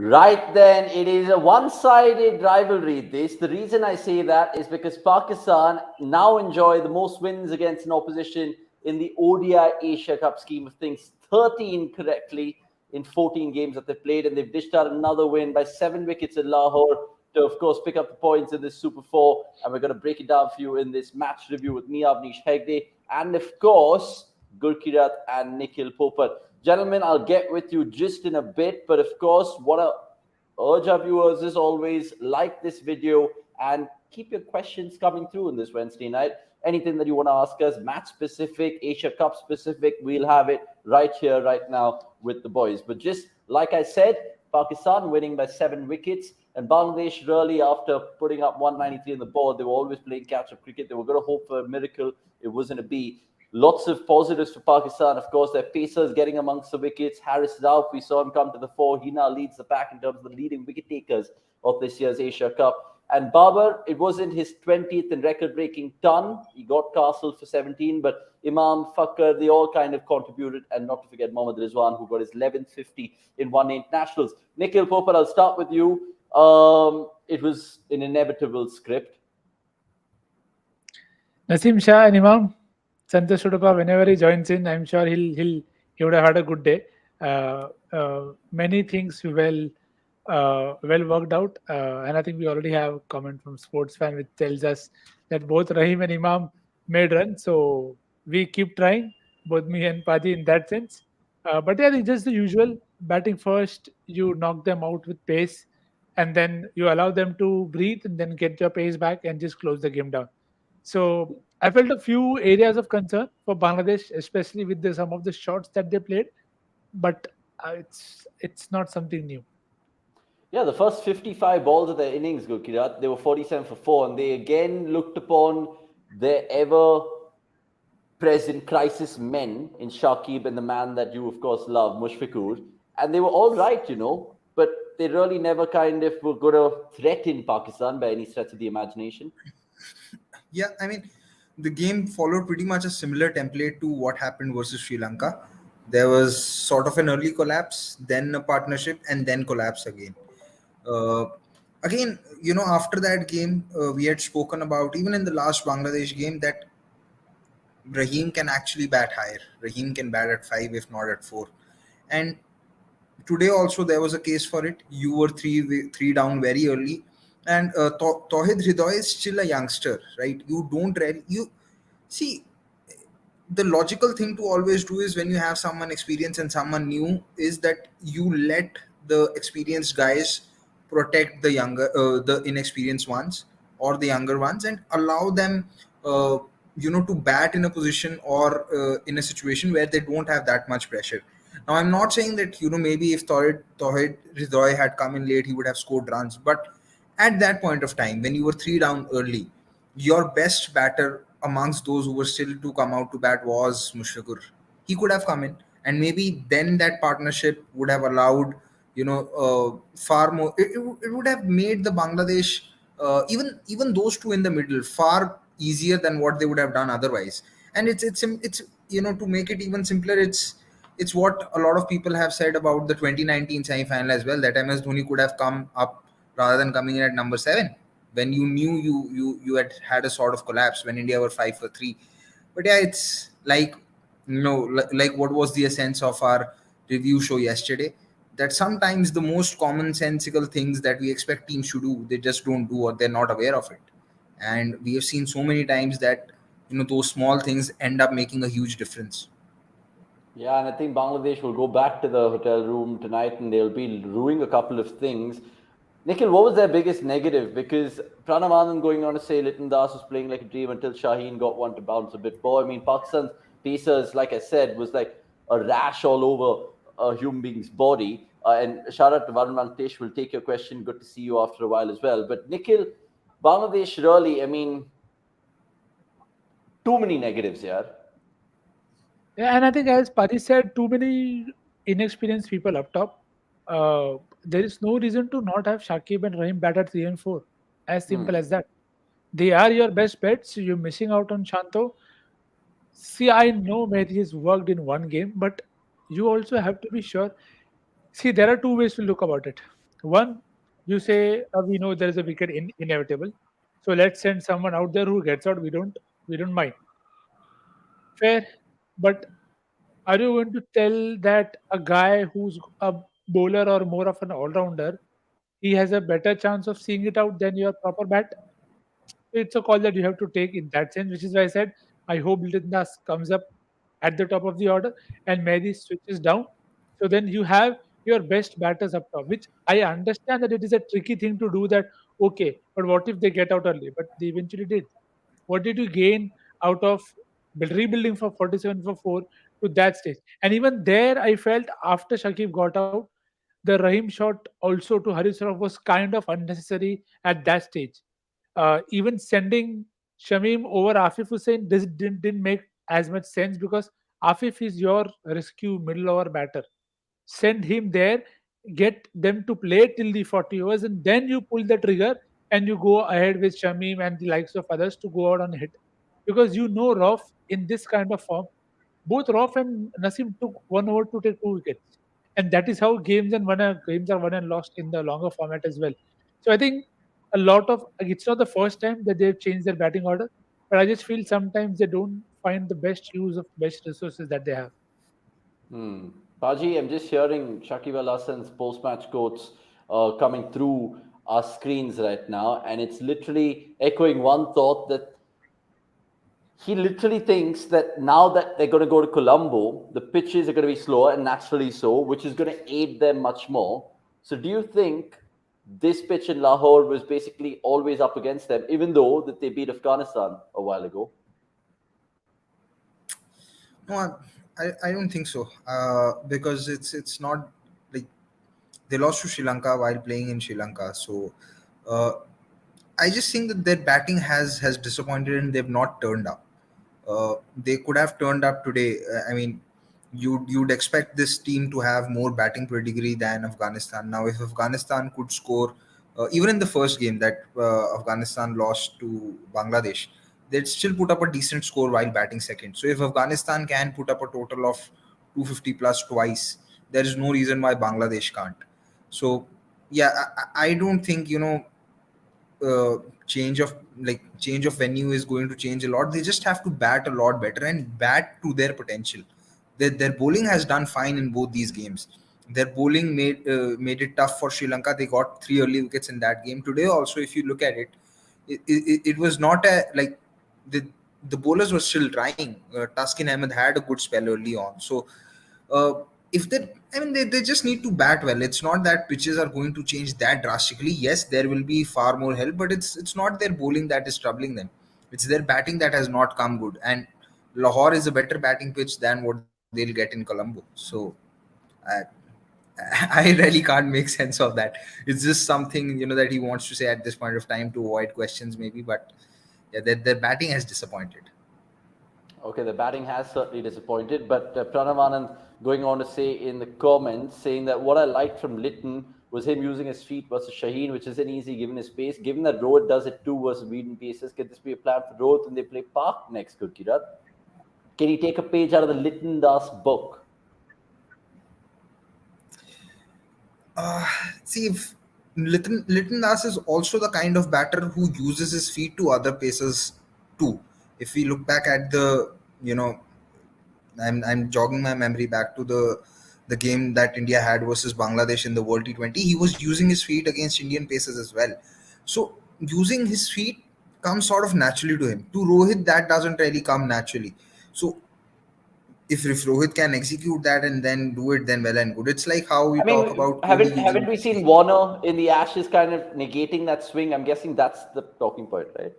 Right then, it is a one-sided rivalry. The reason I say that is because Pakistan now enjoy the most wins against an opposition in the ODI Asia Cup scheme of things. 13 correctly in 14 games that they've played, and they've dished out another win by 7 wickets in Lahore to, of course, pick up the points in this Super 4. And we're going to break it down for you in this match review with me, Avnish Hegde, and, of course, Gurkirat and Nikhil Popat. Gentlemen, I'll get with you just in a bit, but of course, what I urge our viewers is always like this video and keep your questions coming through on this Wednesday night. Anything that you want to ask us, match specific, Asia Cup specific, we'll have it right here, right now with the boys. But just like I said, Pakistan winning by 7 wickets, and Bangladesh really, after putting up 193 on the board, they were always playing catch-up cricket. They were going to hope for a miracle. It wasn't to be. Lots of positives for Pakistan. Of course, their pacers getting amongst the wickets. Haris Rauf, we saw him come to the fore. He now leads the pack in terms of the leading wicket takers of this year's Asia Cup. And Babar, it wasn't his 20th and record-breaking ton. He got castled for 17, but Imam, Fakhar, they all kind of contributed. And not to forget Mohammad Rizwan, who got his 11th 50 in one internationals. Nikhil Popat, I'll start with you. It was an inevitable script. Naseem Shah and Imam. Santosh Sudapa, whenever he joins in, I'm sure he would have had a good day. Many things well worked out, and I think we already have a comment from Sports Fan which tells us that both Rahim and Imam made runs. So we keep trying, both me and Padi in that sense. But yeah, it's just the usual batting first. You knock them out with pace, and then you allow them to breathe, and then get your pace back and just close the game down. So I felt a few areas of concern for Bangladesh, especially with some of the shots that they played, but it's not something new. Yeah, the first 55 balls of their innings, Gurkirat, they were 47 for 4, and they again looked upon their ever-present crisis men in Shakib and the man that you, of course, love, Mushfiqur, and they were all right, but they really never kind of were going to threaten Pakistan by any stretch of the imagination. Yeah, I mean, the game followed pretty much a similar template to what happened versus Sri Lanka. There was sort of an early collapse, then a partnership, and then collapse again. Again, after that game, we had spoken about, even in the last Bangladesh game, that Rahim can actually bat higher. Rahim can bat at 5, if not at 4. And today also there was a case for it. You were three down very early. And Tauhid Hridoy is still a youngster, right? You see, the logical thing to always do is when you have someone experienced and someone new is that you let the experienced guys protect the inexperienced ones or the younger ones and allow them, to bat in a position or in a situation where they don't have that much pressure. Now, I'm not saying that, maybe if Tauhid Hridoy had come in late, he would have scored runs, but at that point of time, when you were 3 down early, your best batter amongst those who were still to come out to bat was Mushfiqur. He could have come in, and maybe then that partnership would have allowed, far more. It would have made the Bangladesh, even those two in the middle, far easier than what they would have done otherwise. And it's to make it even simpler, it's what a lot of people have said about the 2019 semi-final as well, that MS Dhoni could have come up rather than coming in at number 7 when you knew you had a sort of collapse when India were 5 for 3. But yeah, it's like, like what was the essence of our review show yesterday, that sometimes the most commonsensical things that we expect teams to do, they just don't do, or they're not aware of it. And we have seen so many times that those small things end up making a huge difference. Yeah, and I think Bangladesh will go back to the hotel room tonight and they'll be ruining a couple of things. Nikhil, what was their biggest negative? Because Pranav Anand going on to say Liton was playing like a dream until Shaheen got one to bounce a bit more. I mean, Pakistan's pacers, like I said, was like a rash all over a human being's body. And shout out to Varun Venkatesh. We'll take your question. Good to see you after a while as well. But Nikhil, Bangladesh really, I mean, too many negatives here. Yeah, and I think as Padi said, too many inexperienced people up top. There is no reason to not have Shakib and Rahim bat at 3 and 4. As simple as that. They are your best bets. You're missing out on Shanto. See, I know Mehdi has worked in one game, but you also have to be sure. See, there are two ways to look about it. One, you say we know there is a wicket inevitable, so let's send someone out there who gets out. We don't mind. Fair, but are you going to tell that a guy who's a bowler or more of an all-rounder, he has a better chance of seeing it out than your proper bat? It's a call that you have to take in that sense, which is why I said I hope Liton comes up at the top of the order and Mehdi switches down. So then you have your best batters up top, which I understand that it is a tricky thing to do that. Okay, but what if they get out early? But they eventually did. What did you gain out of rebuilding from 47 for 4 to that stage? And even there, I felt after Shakib got out, the Rahim shot also to Haris Rauf was kind of unnecessary at that stage. Even sending Shamim over Afif Hussain didn't make as much sense because Afif is your rescue middle over batter. Send him there, get them to play till the 40 overs, and then you pull the trigger and you go ahead with Shamim and the likes of others to go out on hit. Because you know Rauf in this kind of form, both Rauf and Nasim took 1 over to take 2 wickets. And that is how games are won and lost in the longer format as well. So I think a lot of it's not the first time that they've changed their batting order, but I just feel sometimes they don't find the best use of best resources that they have. Paji, I'm just hearing Shakib Al Hassan's post-match quotes coming through our screens right now, and it's literally echoing one thought that he literally thinks that now that they're going to go to Colombo, the pitches are going to be slower and naturally so, which is going to aid them much more. So, do you think this pitch in Lahore was basically always up against them, even though that they beat Afghanistan a while ago? No, I don't think so. Because it's not like they lost to Sri Lanka while playing in Sri Lanka. So uh, I just think that their batting has disappointed and they've not turned up. They could have turned up today. I mean, you'd expect this team to have more batting pedigree than Afghanistan. Now, if Afghanistan could score, even in the first game that Afghanistan lost to Bangladesh, they'd still put up a decent score while batting second. So, if Afghanistan can put up a total of 250 plus twice, there is no reason why Bangladesh can't. So, yeah, I don't think uh, change of venue is going to change a lot. They just have to bat a lot better and bat to their potential. Their bowling has done fine in both these games. Their bowling made it tough for Sri Lanka. They got 3 early wickets in that game. Today also, if you look at it, it was not a like the the bowlers were still trying. Taskin Ahmed had a good spell early on. So uh, if they I mean they just need to bat well. It's not that pitches are going to change that drastically. Yes, there will be far more help, but it's not their bowling that is troubling them. It's their batting that has not come good. And Lahore is a better batting pitch than what they'll get in Colombo. So I, I really can't make sense of that. It's just something that he wants to say at this point of time to avoid questions, maybe. But yeah, their batting has disappointed. Okay, the batting has certainly disappointed, but Pranav Anand going on to say in the comments, saying that what I liked from Liton was him using his feet versus Shaheen, which isn't easy given his pace. Given that Rohit does it too versus medium paces, can this be a plan for Rohit when they play Park next, Gurkirat? Can he take a page out of the Liton Das book? Uh, See, if Liton Das is also the kind of batter who uses his feet to other paces too. If we look back at you know, I'm jogging my memory back to the game that India had versus Bangladesh in the World T20. He was using his feet against Indian paces as well. So using his feet comes sort of naturally to him. To Rohit, that doesn't really come naturally. So if Rohit can execute that and then do it, then well and good. It's like how we I talk mean, about Kohli haven't using we his seen feet. Warner in the Ashes kind of negating that swing? I'm guessing that's the talking point, right?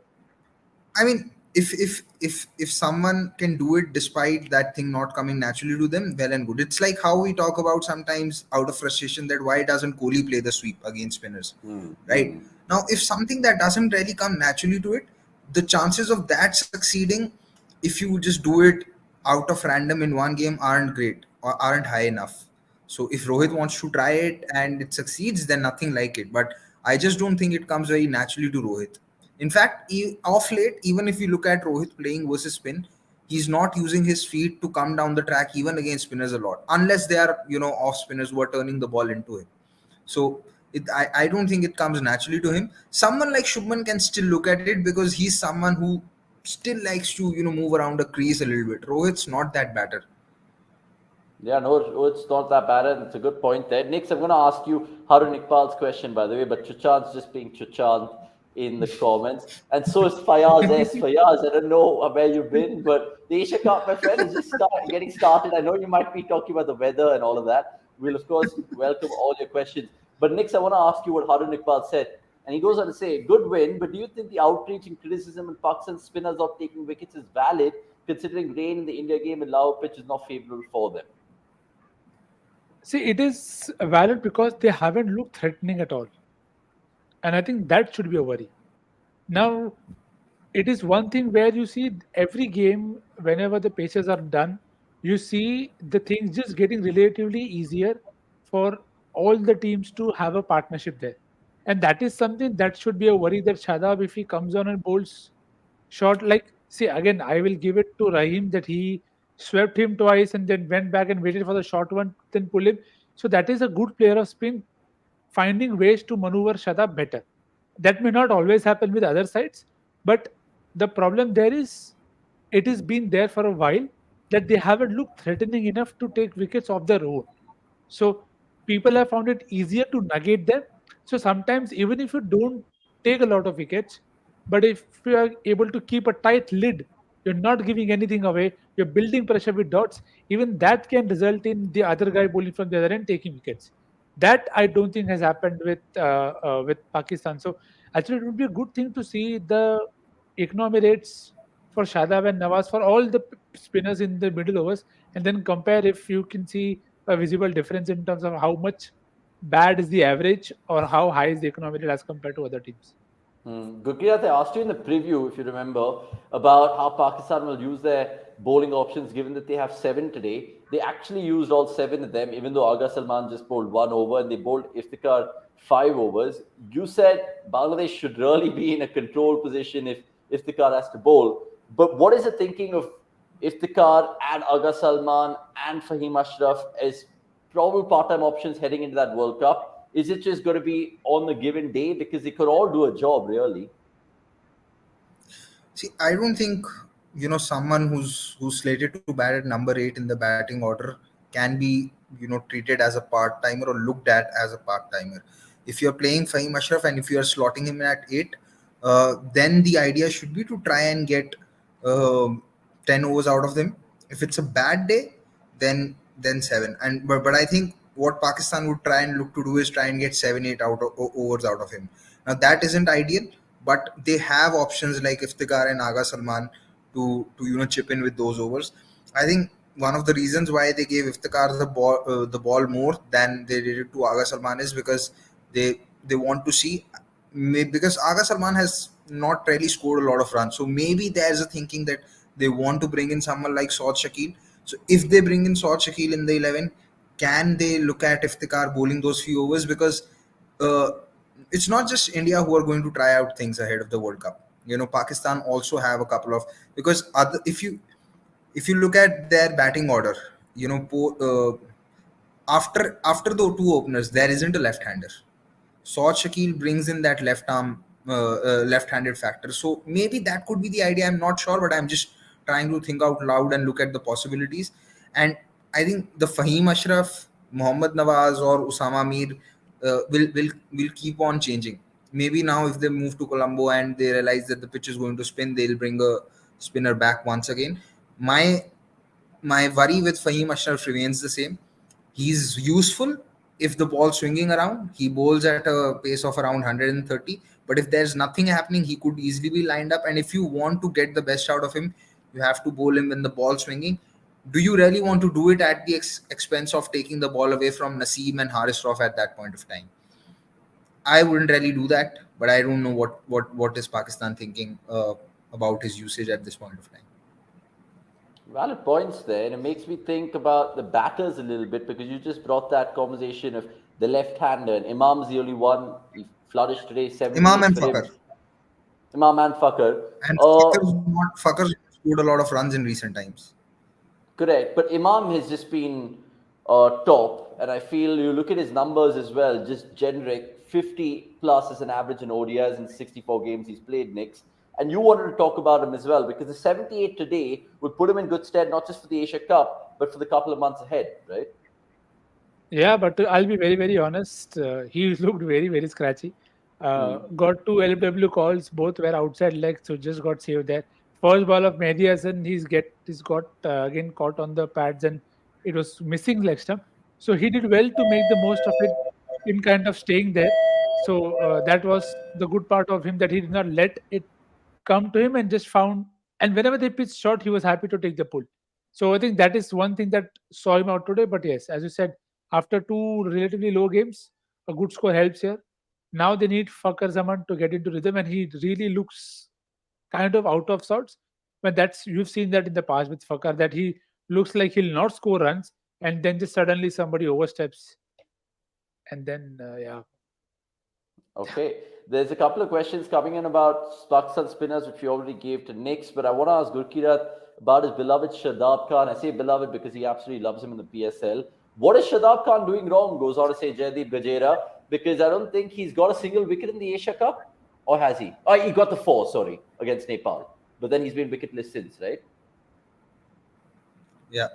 I mean, if someone can do it despite that thing not coming naturally to them, well and good. It's like how we talk about sometimes out of frustration that why doesn't Kohli play the sweep against spinners, right? Now, if something that doesn't really come naturally to it, the chances of that succeeding, if you just do it out of random in one game, aren't great or aren't high enough. So if Rohit wants to try it and it succeeds, then nothing like it. But I just don't think it comes very naturally to Rohit. In fact, off late, even if you look at Rohit playing versus spin, he's not using his feet to come down the track even against spinners a lot, unless they are off spinners who are turning the ball into him. So I don't think it comes naturally to him. Someone like Shubman can still look at it because he's someone who still likes to move around the crease a little bit. Rohit's not that batter. Yeah, no, it's not that bad, and it's a good point there. Nix, I'm going to ask you Harun Iqbal's question, by the way, but Chuchant's just being Chuchant in the comments. And so is Fayaz S. Fayaz, I don't know where you've been, but the Asia Cup, my friend, is just getting started. I know you might be talking about the weather and all of that. We'll, of course, welcome all your questions. But Nix, I want to ask you what Harun Iqbal said. And he goes on to say, good win, but do you think the outrage and criticism and Pakistan spinners not taking wickets is valid, considering rain in the India game and Lahore pitch is not favorable for them? See, it is valid because they haven't looked threatening at all. And I think that should be a worry. Now, it is one thing where you see every game, whenever the paces are done, you see the things just getting relatively easier for all the teams to have a partnership there. And that is something that should be a worry that Shadab, if he comes on and bowls short, like, see, again, I will give it to Rahim that he swept him twice and then went back and waited for the short one, then pull him. So that is a good player of spin, finding ways to maneuver Shadab better. That may not always happen with other sides, but the problem there is it has been there for a while that they haven't looked threatening enough to take wickets of their own. So people have found it easier to negate them. So sometimes even if you don't take a lot of wickets, but if you are able to keep a tight lid, you're not giving anything away, you're building pressure with dots, even that can result in the other guy bowling from the other end taking wickets. That I don't think has happened with Pakistan. So actually, it would be a good thing to see the economy rates for Shadab and Nawaz for all the spinners in the middle overs, and then compare if you can see a visible difference in terms of how much bad is the average or how high is the economy rate as compared to other teams. Gurkirat, I asked you in the preview, if you remember, about how Pakistan will use their bowling options given that they have 7 today. They actually used all 7 of them, even though Aga Salman just bowled 1 over and they bowled Iftikhar 5 overs. You said Bangladesh should really be in a control position if Iftikhar has to bowl. But what is the thinking of Iftikhar and Aga Salman and Fahim Ashraf as probable part-time options heading into that World Cup? Is it just going to be on the given day? Because they could all do a job, really. See, I don't think someone who's slated to bat at number 8 in the batting order can be treated as a part timer or looked at as a part timer. If you're playing Fahim Ashraf and if you are slotting him at 8, then the idea should be to try and get uh, 10 overs out of them. If it's a bad day, then 7. And but I think what Pakistan would try and look to do is try and get 7-8 overs out of him. Now that isn't ideal, but they have options like Iftikhar and Aga Salman to chip in with those overs. I think one of the reasons why they gave Iftikhar the ball more than they did it to Aga Salman is because they want to see, because Aga Salman has not really scored a lot of runs. So maybe there's a thinking that they want to bring in someone like Saud Shakil. So if they bring in Saud Shakil in the 11, can they look at Iftikhar bowling those few overs? Because uh, it's not just India who are going to try out things ahead of the World Cup. Pakistan also have a couple of, because if you look at their batting order, after the two openers, there isn't a left-hander. Saud Shakil brings in that left-handed factor. So maybe that could be the idea. I'm not sure, but I'm just trying to think out loud and look at the possibilities. And I think the Fahim Ashraf, Mohammad Nawaz, or Usama Mir will keep on changing. Maybe now if they move to Colombo and they realize that the pitch is going to spin, they'll bring a spinner back once again. My worry with Fahim Ashraf remains the same. He's useful if the ball's swinging around. He bowls at a pace of around 130. But if there's nothing happening, he could easily be lined up. And if you want to get the best out of him, you have to bowl him when the ball's swinging. Do you really want to do it at the expense of taking the ball away from Naseem and Haris Rauf at that point of time? I wouldn't really do that, but I don't know what is Pakistan thinking about his usage at this point of time. Valid points there. And it makes me think about the batters a little bit because you just brought that conversation of the left-hander. And Imam's the only one. He flourished today, 7 Imam wickets and for him. Fakhar. Imam and Fakhar. And Fakhar's scored a lot of runs in recent times. Correct. But Imam has just been top. And I feel you look at his numbers as well, just generic 50 plus as an average in ODIs in 64 games he's played, Knicks. And you wanted to talk about him as well, because the 78 today would put him in good stead, not just for the Asia Cup, but for the couple of months ahead, right? Yeah, but I'll be very, very honest. He looked very, very scratchy. Got two LFW calls, both were outside legs, so just got saved there. First ball of Mehdi Hasan, he's got again caught on the pads and it was missing leg stump. So he did well to make the most of it in kind of staying there. So that was the good part of him, that he did not let it come to him and just found. And whenever they pitched short, he was happy to take the pull. So I think that is one thing that saw him out today. But yes, as you said, after two relatively low games, a good score helps here. Now they need Fakhar Zaman to get into rhythm, and he really looks kind of out of sorts. But that's, you've seen that in the past with Fakhar, that he looks like he'll not score runs, and then just suddenly somebody oversteps, and then yeah. Okay. There's a couple of questions coming in about Pakistan spinners, which we already gave to Knicks, but I want to ask Gurkirat about his beloved Shadab Khan. I say beloved because he absolutely loves him in the PSL. What is Shadab Khan doing wrong, goes on to say Jaideep Gajera, because I don't think he's got a single wicket in the Asia Cup. Or has he? Oh, he got the 4, sorry, against Nepal. But then he's been wicketless since, right? Yeah.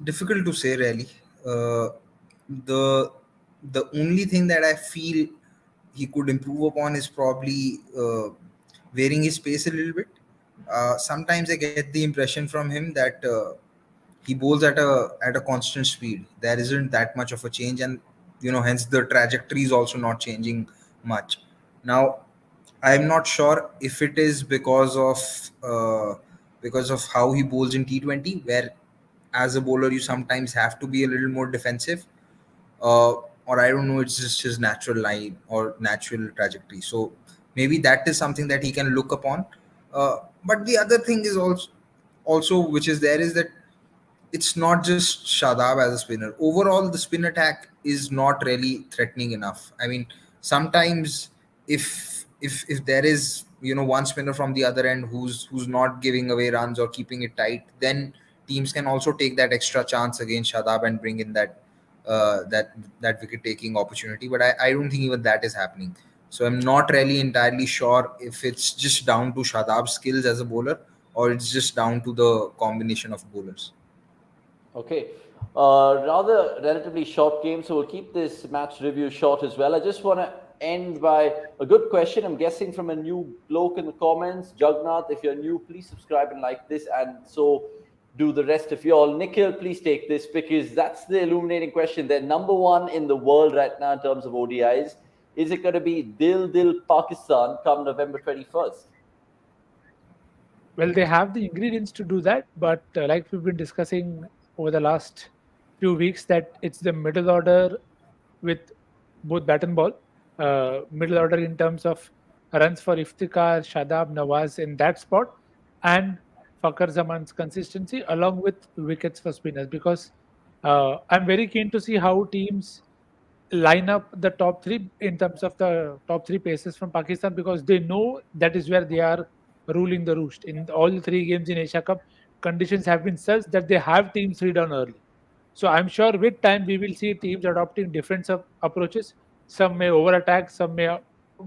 Difficult to say, really. The only thing that I feel he could improve upon is probably varying his pace a little bit. Sometimes I get the impression from him that he bowls at a constant speed. There isn't that much of a change, and hence the trajectory is also not changing much. Now, I'm not sure if it is because of how he bowls in T20, where as a bowler you sometimes have to be a little more defensive, or I don't know, it's just his natural line or natural trajectory. So maybe that is something that he can look upon. But the other thing is also which is there, is that it's not just Shadab as a spinner. Overall, the spin attack is not really threatening enough. I mean, sometimes if there is one spinner from the other end who's not giving away runs or keeping it tight, then teams can also take that extra chance against Shadab and bring in that wicket taking opportunity. But I don't think even that is happening. So I'm not really entirely sure if it's just down to Shadab's skills as a bowler, or it's just down to the combination of bowlers. Okay. Rather relatively short game, so we'll keep this match review short as well. I just want to end by a good question. I'm guessing from a new bloke in the comments. Jagannath, if you're new, please subscribe and like this, and so do the rest of you all. Nikhil, please take this, because that's the illuminating question. They're number one in the world right now in terms of ODIs. Is it going to be Dil Pakistan come November 21st? Well, they have the ingredients to do that, but like we've been discussing over the last few weeks, that it's the middle order with both bat and ball. Middle order in terms of runs for Iftikhar, Shadab, Nawaz in that spot, and Fakhar Zaman's consistency along with wickets for spinners. Because I'm very keen to see how teams line up the top three in terms of the top three paces from Pakistan, because they know that is where they are ruling the roost. In all the three games in Asia Cup, conditions have been such that they have teams three down early. So I'm sure with time we will see teams adopting different approaches. Some may over attack, some may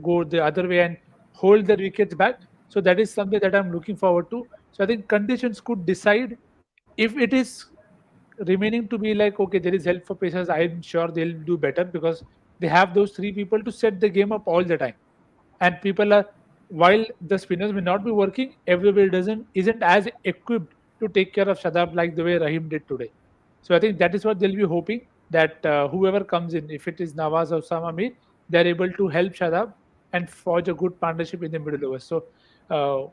go the other way and hold their wickets back. So that is something that I'm looking forward to. So I think conditions could decide. If it is remaining to be like, okay, there is help for pacers, I'm sure they'll do better, because they have those three people to set the game up all the time. And people are, while the spinners may not be working, everybody isn't as equipped to take care of Shadab like the way Rahim did today. So I think that is what they'll be hoping, that whoever comes in, if it is Nawaz or Sam Amir, they're able to help Shadab and forge a good partnership in the middle overs. So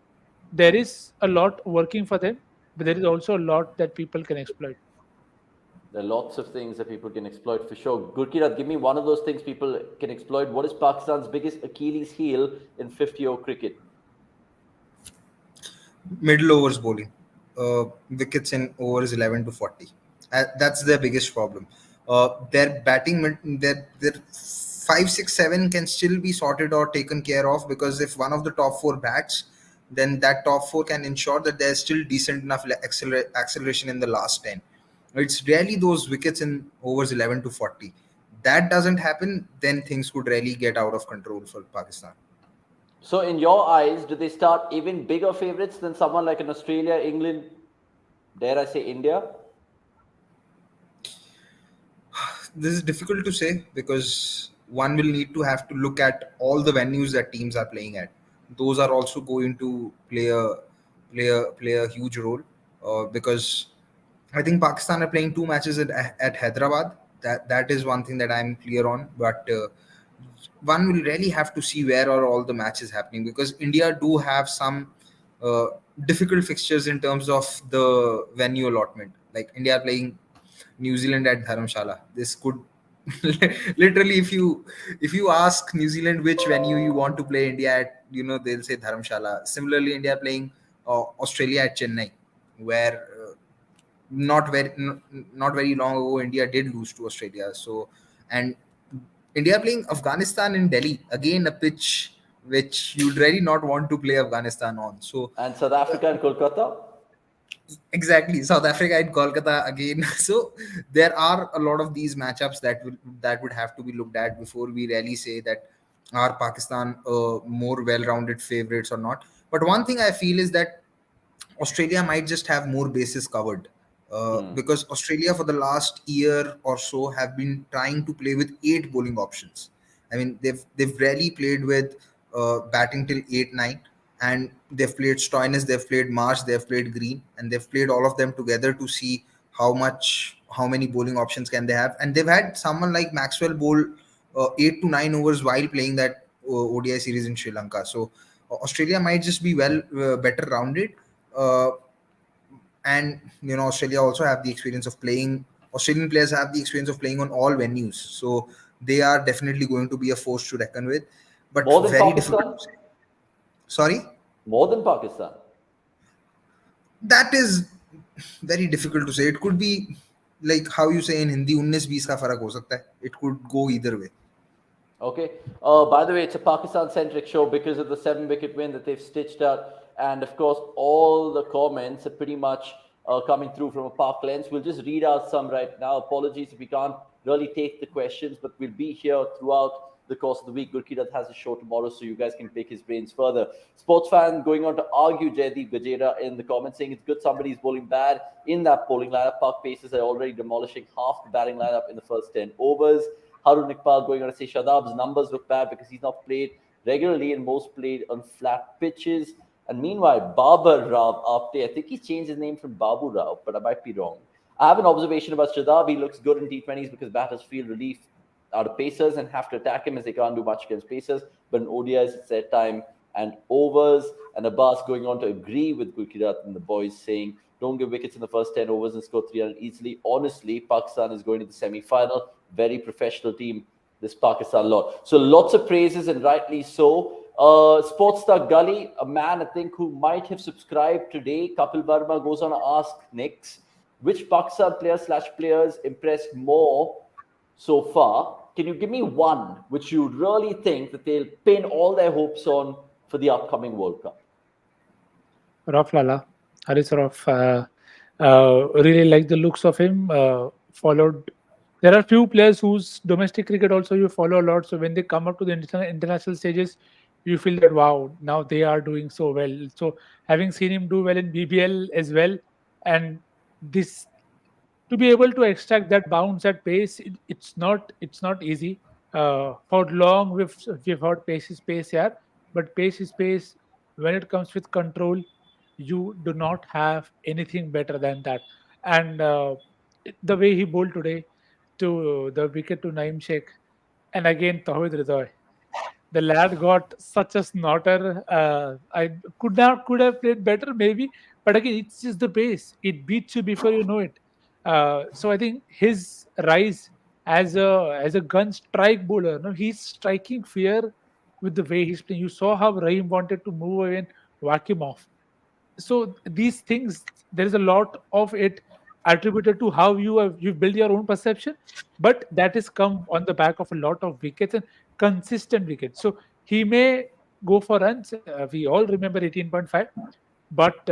there is a lot working for them, but there is also a lot that people can exploit. There are lots of things that people can exploit for sure. Gurkirat, give me one of those things people can exploit. What is Pakistan's biggest Achilles heel in 50-over cricket? Middle overs bowling, wickets in overs 11 to 40. That's their biggest problem. Their batting, their 5, 6, 7 can still be sorted or taken care of, because if one of the top four bats, then that top four can ensure that there's still decent enough acceleration in the last 10. It's really those wickets in overs 11 to 40. that doesn't happen, then things could really get out of control for Pakistan. So, in your eyes, do they start even bigger favorites than someone like an Australia, England, dare I say India? This is difficult to say because one will need to have to look at all the venues that teams are playing at. Those are also going to play a huge role, because I think Pakistan are playing two matches at Hyderabad. That is one thing that I'm clear on. But one will really have to see where are all the matches happening, because India do have some uh, difficult fixtures in terms of the venue allotment. Like India are playing New Zealand at Dharamshala. This could literally, if you ask New Zealand which venue you want to play India at, they'll say Dharamshala. Similarly, India playing Australia at Chennai, where not very long ago India did lose to Australia. So, and India playing Afghanistan in Delhi, again a pitch which you'd really not want to play Afghanistan on. So And South Africa and Kolkata? exactly, South Africa and Kolkata again. So there are a lot of these matchups that would have to be looked at before we really say that are Pakistan more well-rounded favorites or not. But one thing I feel is that Australia might just have more bases covered, because Australia for the last year or so have been trying to play with eight bowling options. I mean, they've rarely played with batting till 8-9, and they've played Stoinis, they've played Marsh, they've played Green, and they've played all of them together to see how many bowling options can they have. And they've had someone like Maxwell bowl 8 to 9 overs while playing that ODI series in Sri Lanka. So Australia might just be better rounded, uh, and Australia also have the experience of playing. Australian players have the experience of playing on all venues, so they are definitely going to be a force to reckon with. But More than very difficult Pakistan? to say. Sorry, More than Pakistan. that is very difficult to say. It could be like how you say in Hindi, 19-20 का फर्क हो सकता है. It could go either way. Okay. By the way, it's a Pakistan-centric show because of the 7-wicket win that they've stitched out, and of course, all the comments are pretty much coming through from a Park lens. We'll just read out some right now. Apologies if we can't really take the questions, but we'll be here throughout the course of the week. Gurkirat has a show tomorrow, so you guys can pick his brains further. Sports fan going on to argue Jaideep Gajera in the comments, saying it's good somebody's bowling bad in that bowling lineup. Park Pacers are already demolishing half the batting lineup in the first 10 overs. Harun Iqbal going on to say Shadab's numbers look bad because he's not played regularly and most played on flat pitches. And meanwhile, Babar Rauf Apte, I think he's changed his name from Babu Rao, but I might be wrong. I have an observation about Shadab. He looks good in T20s because batters feel relief out of Pacers and have to attack him as they can't do much against Pacers. But in ODIs, it's their time and overs. And Abbas going on to agree with Gurkirat and the boys, saying, don't give wickets in the first 10 overs and score 300 easily. Honestly, Pakistan is going to the semi-final. Very professional team, this Pakistan lot. So lots of praises, and rightly so. Sports star Gully, a man I think who might have subscribed today, Kapil Verma goes on to ask Nicks, which Pakistan players impressed more so far? Can you give me one which you really think that they'll pin all their hopes on for the upcoming World Cup? Rauf Lala, Haris Rauf. Really like the looks of him. Followed. There are few players whose domestic cricket also you follow a lot. So when they come up to the international stages, you feel that wow, now they are doing so well. So having seen him do well in BBL as well, and this to be able to extract that bounce at pace, it's not easy. For long we've heard pace is pace, yeah, but pace is pace. When it comes with control, you do not have anything better than that. And the way he bowled today to the wicket to Naim Sheikh, and again Tawhid Ridoy, the lad got such a snorter. I could have played better maybe, but again, it's just the pace. It beats you before you know it. So I think his rise as a gun strike bowler, no, he's striking fear with the way he's playing. You saw how Rahim wanted to move away and whack him off. So these things, there is a lot of it attributed to how you build your own perception, but that is come on the back of a lot of wickets and consistent wickets. So he may go for runs. We all remember 18.5, but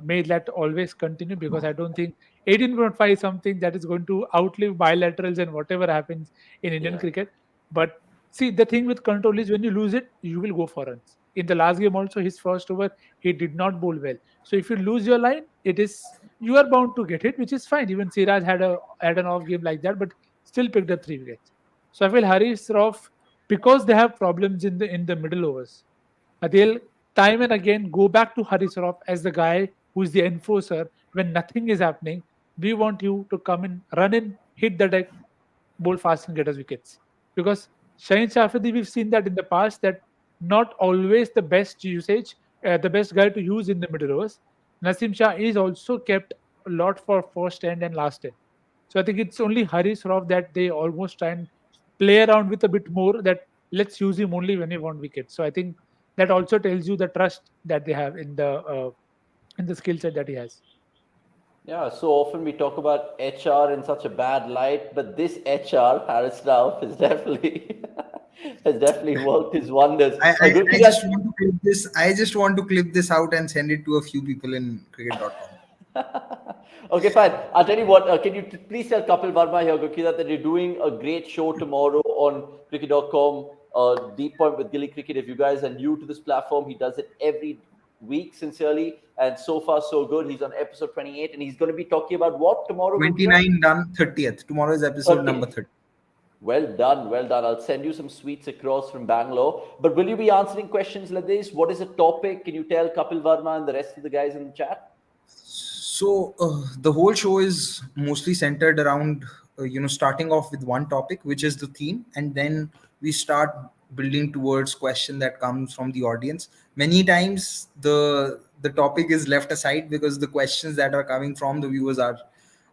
may that always continue, because I don't think 18.5 is something that is going to outlive bilaterals and whatever happens in Indian Yeah. cricket. But see, the thing with control is when you lose it, you will go for runs. In the last game also, his first over, he did not bowl well. So if you lose your line, it is, you are bound to get hit, which is fine. Even Siraj had an off game like that, but still picked up 3 wickets. So I feel Haris Rauf, because they have problems in the middle overs, they'll time and again go back to Haris Rauf as the guy who is the enforcer when nothing is happening. We want you to come in, run in, hit the deck, bowl fast and get us wickets. Because Shaheen Shafidi, we've seen that in the past, that not always the best usage, the best guy to use in the middle overs. Nasim Shah is also kept a lot for first end and last end. So I think it's only Haris Rauf that they almost try and play around with a bit more, that let's use him only when we want wickets. So I think that also tells you the trust that they have in the skill set that he has. Yeah, so often we talk about HR in such a bad light, but this HR, Harris Ralph, is definitely has definitely worked his wonders. I, I, I Gurkirat, just want to clip this. I just want to clip this out and send it to a few people in cricket.com. okay, fine. I'll tell you what. Can you please tell Kapil Verma here, Gurkirat, that you're doing a great show tomorrow on cricket.com, Deep Point with Gilly Cricket. If you guys are new to this platform, he does it every week, sincerely, and so far so good. He's on episode 28, and he's going to be talking about what tomorrow, Gurkirat? 29 done, 30th. Tomorrow is episode number 30. 30. Well done, well done. I'll send you some sweets across from Bangalore. But will you be answering questions like this? What is the topic? Can you tell Kapil Verma and the rest of the guys in the chat? So the whole show is mostly centered around starting off with one topic, which is the theme, and then we start building towards question that comes from the audience. Many times the topic is left aside because the questions that are coming from the viewers are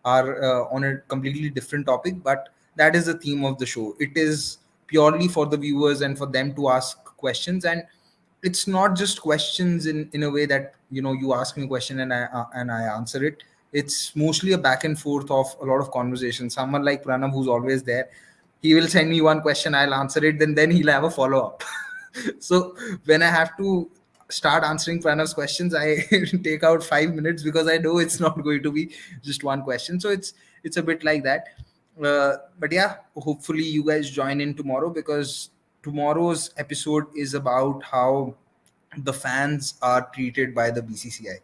on a completely different topic, but that is the theme of the show. It is purely for the viewers and for them to ask questions, and it's not just questions in a way that you ask me a question and I answer it. It's mostly a back and forth of a lot of conversation. Someone like Pranav, who's always there, he will send me one question, I'll answer it, then he'll have a follow-up. So when I have to start answering Pranav's questions, I take out 5 minutes because I know it's not going to be just one question. So it's a bit like that. But yeah, hopefully you guys join in tomorrow, because tomorrow's episode is about how the fans are treated by the BCCI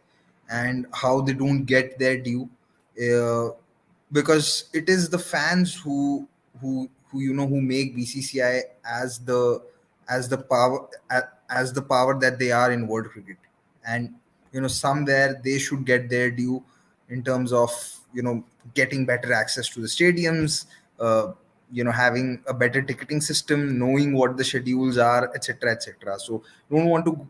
and how they don't get their due. Uh, because it is the fans who make BCCI as the power as the power that they are in world cricket, and somewhere they should get their due in terms of getting better access to the stadiums, having a better ticketing system, knowing what the schedules are, etc., etc. So don't want to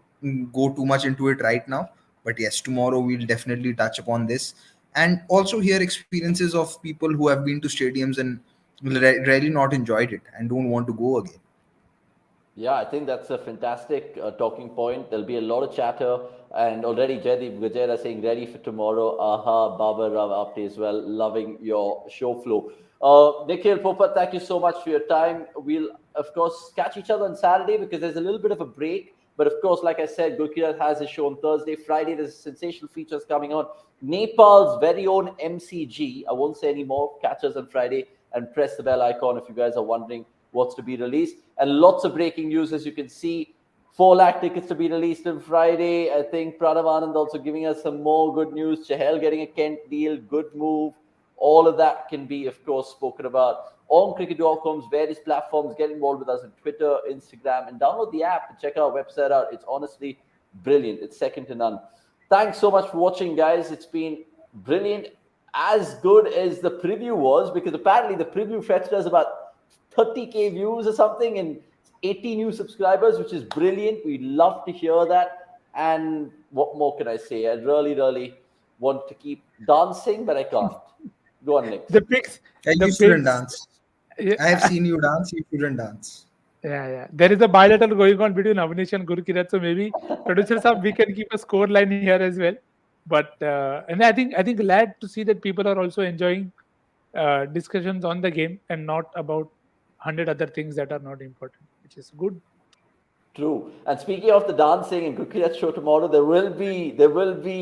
go too much into it right now, but yes, tomorrow we'll definitely touch upon this and also hear experiences of people who have been to stadiums and really not enjoyed it and don't want to go again. Yeah, I think that's a fantastic talking point. There'll be a lot of chatter, and already Jaideep Gajera saying ready for tomorrow. Aha, Baba Rav Apte as well. Loving your show flow. Nikhil Popat, thank you so much for your time. We'll, of course, catch each other on Saturday because there's a little bit of a break. But of course, like I said, Gurkirat has his show on Thursday. Friday, there's sensational features coming on. Nepal's very own MCG. I won't say any more. Catch us on Friday and press the bell icon if you guys are wondering what's to be released. And lots of breaking news, as you can see. 4 lakh tickets to be released on Friday. I think Pranav Anand also giving us some more good news. Chahal getting a Kent deal, good move. All of that can be, of course, spoken about on cricket.com's various platforms. Get involved with us on Twitter, Instagram, and download the app and check our website out. It's honestly brilliant. It's second to none. Thanks so much for watching, guys. It's been brilliant. As good as the preview was, because apparently the preview fetched us about 30K views or something and 80 new subscribers, which is brilliant. We love to hear that. And what more can I say? I really, really want to keep dancing, but I can't. Go on, Nick. The picks. And The you shouldn't picks. dance. I have seen you dance. You shouldn't dance. Yeah. There is a bilateral going on between Avnish and Gurkirat, so maybe producer Saab, we can keep a score line here as well. But and I think glad to see that people are also enjoying discussions on the game and not about 100 other things that are not important, which is good. True. And speaking of the dancing and cricket show tomorrow, there will be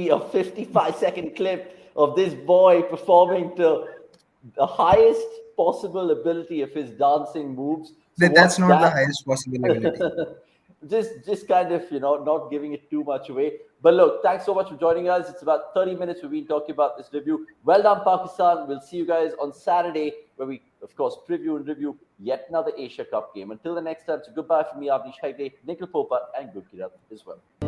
a 55-second clip of this boy performing to the highest possible ability of his dancing moves. So watch That's not the that. highest possible ability. just kind of not giving it too much away. But look, thanks so much for joining us. It's about 30 minutes we've been talking about this review. Well done, Pakistan. We'll see you guys on Saturday, where we of course preview and review yet another Asia Cup game. Until the next time, so goodbye from me, Avnish Haide, Nikhil Popa, and Good Kirat as well.